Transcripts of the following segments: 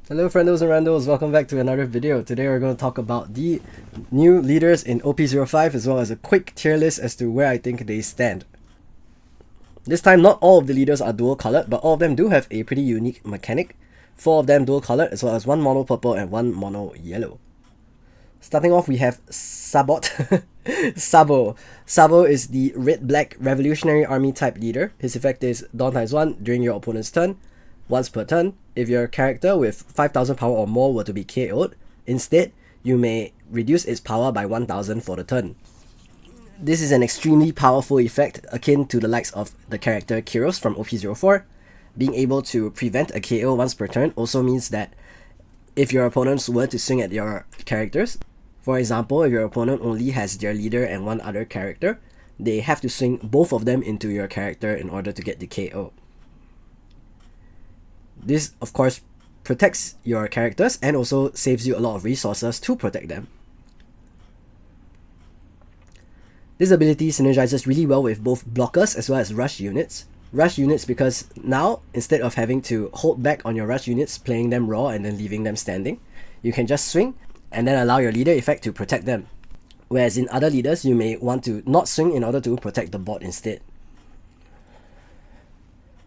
Hello friendos and randos, welcome back to another video. Today we're going to talk about the new leaders in OP05 as well as a quick tier list as to where I think they stand. This time not all of the leaders are dual colored, but all of them do have a pretty unique mechanic. 4 of them dual colored as well as 1 mono purple and 1 mono yellow. Starting off we have Sabot. Sabo. Sabo is the red-black revolutionary army type leader. His effect is Dawn times 1 during your opponent's turn. Once per turn, if your character with 5000 power or more were to be KO'd, instead, you may reduce its power by 1000 for the turn. This is an extremely powerful effect akin to the likes of the character Kyros from OP04. Being able to prevent a KO once per turn also means that if your opponents were to swing at your characters, for example, if your opponent only has their leader and 1 other character, they have to swing both of them into your character in order to get the KO. This, of course, protects your characters and also saves you a lot of resources to protect them. This ability synergizes really well with both blockers as well as rush units. Rush units because now, instead of having to hold back on your rush units, playing them raw and then leaving them standing, you can just swing and then allow your leader effect to protect them. Whereas in other leaders, you may want to not swing in order to protect the bot instead.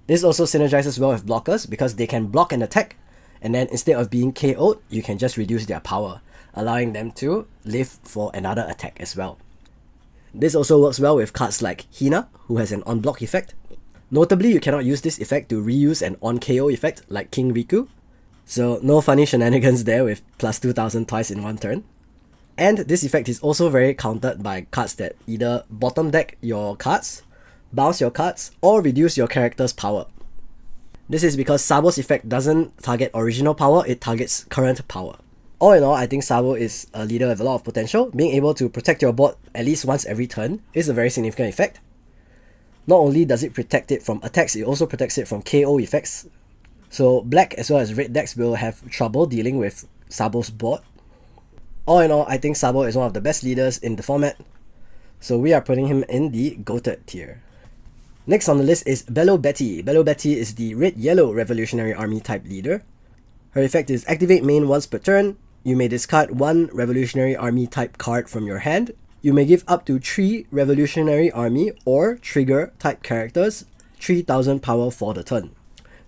This also synergizes well with blockers because they can block an attack, and then instead of being KO'd, you can just reduce their power, allowing them to live for another attack as well. This also works well with cards like Hina, who has an on-block effect. Notably, you cannot use this effect to reuse an on-KO effect like King Riku, so no funny shenanigans there with plus 2000 twice in one turn. And this effect is also very countered by cards that either bottom deck your cards, bounce your cards, or reduce your character's power. This is because Sabo's effect doesn't target original power, it targets current power. All in all, I think Sabo is a leader with a lot of potential. Being able to protect your board at least once every turn is a very significant effect. Not only does it protect it from attacks, it also protects it from KO effects. So black as well as red decks will have trouble dealing with Sabo's board. All in all, I think Sabo is one of the best leaders in the format, so we are putting him in the GOATed tier. Next on the list is Betti. Betti is the red-yellow revolutionary army type leader. Her effect is activate main once per turn. You may discard 1 revolutionary army type card from your hand. You may give up to 3 revolutionary army or trigger type characters 3000 power for the turn.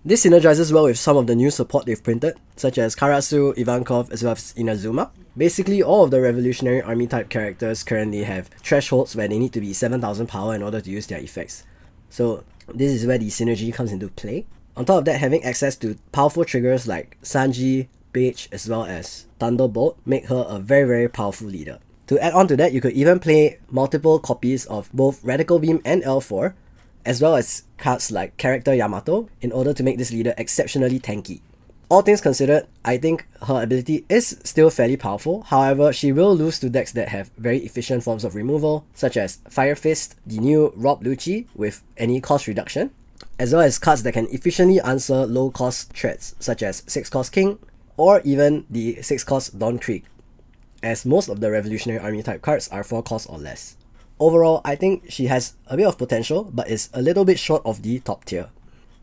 This synergizes well with some of the new support they've printed, such as Karasu, Ivankov, as well as Inazuma. Basically, all of the revolutionary army type characters currently have thresholds where they need to be 7000 power in order to use their effects. So this is where the synergy comes into play. On top of that, having access to powerful triggers like Sanji, Beach, as well as Thunderbolt make her a very powerful leader. To add on to that, you could even play multiple copies of both Radical Beam and L4, as well as cards like Character Yamato, in order to make this leader exceptionally tanky. All things considered, I think her ability is still fairly powerful. However, she will lose to decks that have very efficient forms of removal, such as Fire Fist, the new Rob Lucci with any cost reduction, as well as cards that can efficiently answer low-cost threats, such as 6-cost King, or even the 6-cost Dawn Krieg, as most of the Revolutionary Army type cards are 4 cost or less. Overall, I think she has a bit of potential, but is a little bit short of the top tier.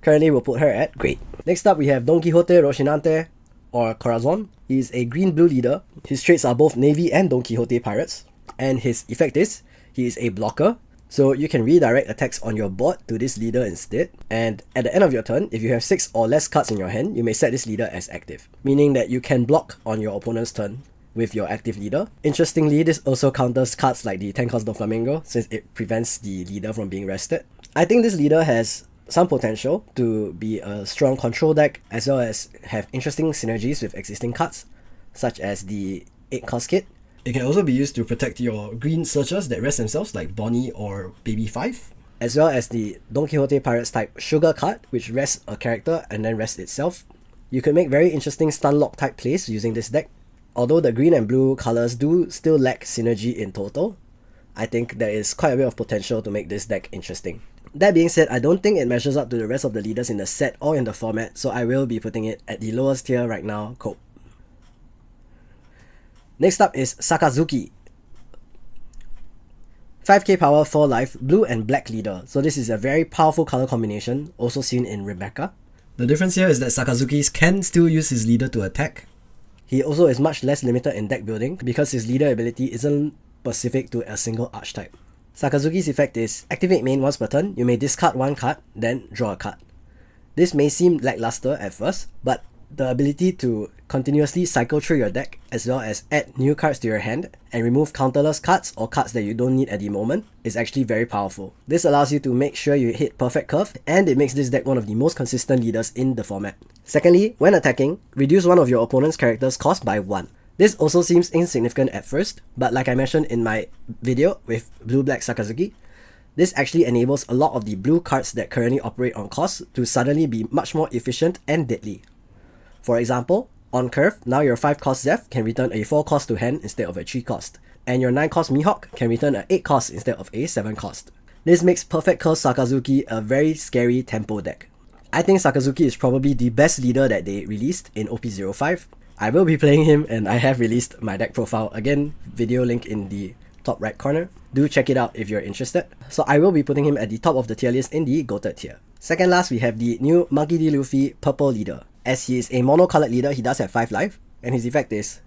Currently, we'll put her at great. Next up, we have Don Quixote Rocinante, or Corazon. He is a green-blue leader. His traits are both Navy and Don Quixote pirates. And his effect is, he is a blocker. So you can redirect attacks on your board to this leader instead. And at the end of your turn, if you have 6 or less cards in your hand, you may set this leader as active, meaning that you can block on your opponent's turn with your active leader. Interestingly, this also counters cards like the 10-cost Doflamingo, since it prevents the leader from being rested. I think this leader has some potential to be a strong control deck, as well as have interesting synergies with existing cards, such as the 8-cost kit. It can also be used to protect your green searchers that rest themselves, like Bonnie or Baby 5, as well as the Don Quixote Pirates type Sugar card, which rests a character and then rests itself. You can make very interesting stun lock type plays using this deck. Although the green and blue colors do still lack synergy in total, I think there is quite a bit of potential to make this deck interesting. That being said, I don't think it measures up to the rest of the leaders in the set or in the format, so I will be putting it at the lowest tier right now, Cope. Next up is Sakazuki. 5k power, 4 life, blue and black leader. So this is a very powerful color combination, also seen in Rebecca. The difference here is that Sakazuki can still use his leader to attack. He also is much less limited in deck building because his leader ability isn't specific to a single archetype. Sakazuki's effect is activate main once per turn, you may discard one card, then draw a card. This may seem lackluster at first, but the ability to continuously cycle through your deck as well as add new cards to your hand and remove counterless cards or cards that you don't need at the moment is actually very powerful. This allows you to make sure you hit perfect curve, and it makes this deck one of the most consistent leaders in the format. Secondly, when attacking, reduce one of your opponent's character's cost by 1. This also seems insignificant at first, but like I mentioned in my video with Blue-Black Sakazuki, this actually enables a lot of the blue cards that currently operate on cost to suddenly be much more efficient and deadly. For example, on curve, now your 5 cost Zeph can return a 4 cost to hand instead of a 3 cost, and your 9 cost Mihawk can return a 8 cost instead of a 7 cost. This makes Perfect Curve Sakazuki a very scary tempo deck. I think Sakazuki is probably the best leader that they released in OP05. I will be playing him and I have released my deck profile, again, video link in the top right corner. Do check it out if you're interested. So I will be putting him at the top of the tier list in the goated tier. Second last, we have the new Monkey D. Luffy Purple Leader. As he is a mono-colored leader, he does have 5 life, and his effect is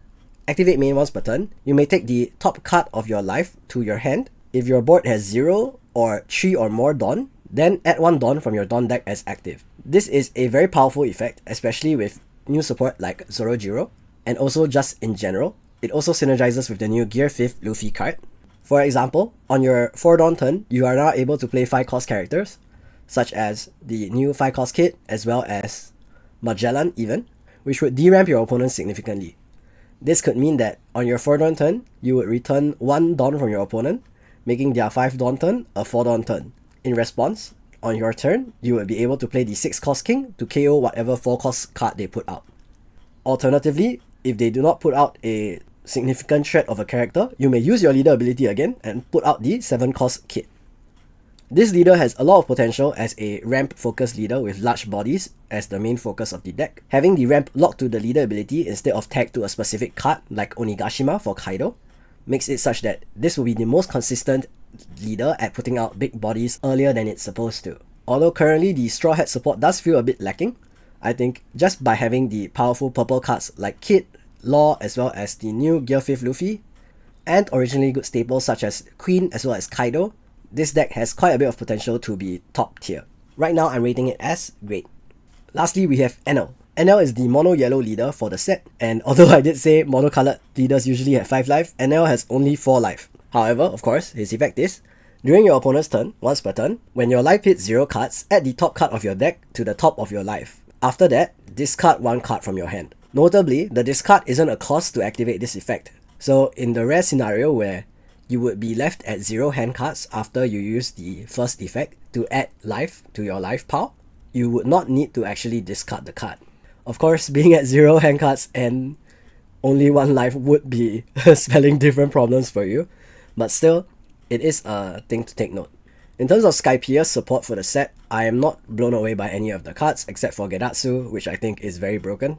activate main once per turn. You may take the top card of your life to your hand. If your board has 0 or 3 or more Dawn, then add 1 Dawn from your Dawn deck as active. This is a very powerful effect, especially with new support like Zorojiro, and also just in general. It also synergizes with the new Gear 5th Luffy card. For example, on your 4 Dawn turn, you are now able to play 5 cost characters, such as the new 5 cost Kid, as well as Magellan even, which would deramp your opponent significantly. This could mean that on your 4 Dawn turn, you would return 1 Dawn from your opponent, making their 5 Dawn turn a 4 Dawn turn. In response, on your turn, you would be able to play the 6 cost King to KO whatever 4 cost card they put out. Alternatively, if they do not put out a significant threat of a character, you may use your leader ability again and put out the 7 cost Kid. This leader has a lot of potential as a ramp focused leader with large bodies as the main focus of the deck. Having the ramp locked to the leader ability instead of tagged to a specific card like Onigashima for Kaido makes it such that this will be the most consistent leader at putting out big bodies earlier than it's supposed to. Although currently the Straw Hat support does feel a bit lacking, I think just by having the powerful purple cards like Kid, Law, as well as the new Gear 5th Luffy, and originally good staples such as Queen as well as Kaido, this deck has quite a bit of potential to be top tier. Right now I'm rating it as great. Lastly, we have NL. NL is the mono yellow leader for the set, and although I did say mono colored leaders usually have 5 life, NL has only 4 life. However, of course, his effect is during your opponent's turn, once per turn, when your life hits 0 cards, add the top card of your deck to the top of your life. After that, discard 1 card from your hand. Notably, the discard isn't a cost to activate this effect. So in the rare scenario where you would be left at 0 hand cards after you use the first effect to add life to your life pile, you would not need to actually discard the card. Of course, being at 0 hand cards and only 1 life would be spelling different problems for you, but still, it is a thing to take note. In terms of Skypia's support for the set, I am not blown away by any of the cards except for Gedatsu, which I think is very broken,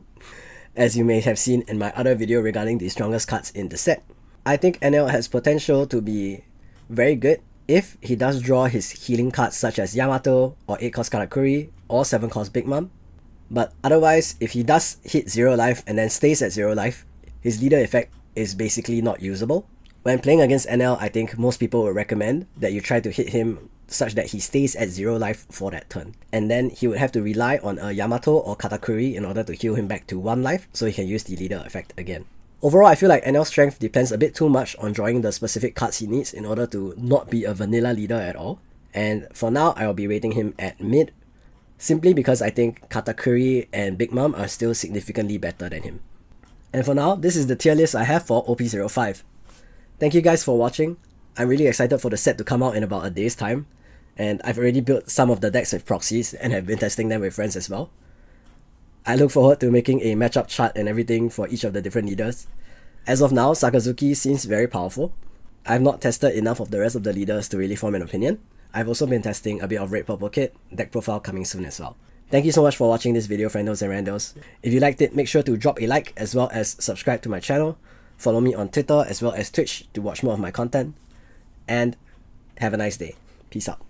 as you may have seen in my other video regarding the strongest cards in the set. I think NL has potential to be very good if he does draw his healing cards such as Yamato or 8 cost Karakuri or 7 cost Big Mom. But otherwise, if he does hit 0 life and then stays at 0 life, his leader effect is basically not usable. When playing against NL, I think most people would recommend that you try to hit him such that he stays at 0 life for that turn. And then he would have to rely on a Yamato or Katakuri in order to heal him back to 1 life so he can use the leader effect again. Overall, I feel like NL's strength depends a bit too much on drawing the specific cards he needs in order to not be a vanilla leader at all. And for now, I will be rating him at mid, simply because I think Katakuri and Big Mom are still significantly better than him. And for now, this is the tier list I have for OP05. Thank you guys for watching. I'm really excited for the set to come out in about a day's time, and I've already built some of the decks with proxies and have been testing them with friends as well. I look forward to making a matchup chart and everything for each of the different leaders. As of now, Sakazuki seems very powerful. I've not tested enough of the rest of the leaders to really form an opinion. I've also been testing a bit of Red Purple Kit, deck profile coming soon as well. Thank you so much for watching this video, friendos and randos. If you liked it, make sure to drop a like as well as subscribe to my channel. Follow me on Twitter as well as Twitch to watch more of my content. And have a nice day. Peace out.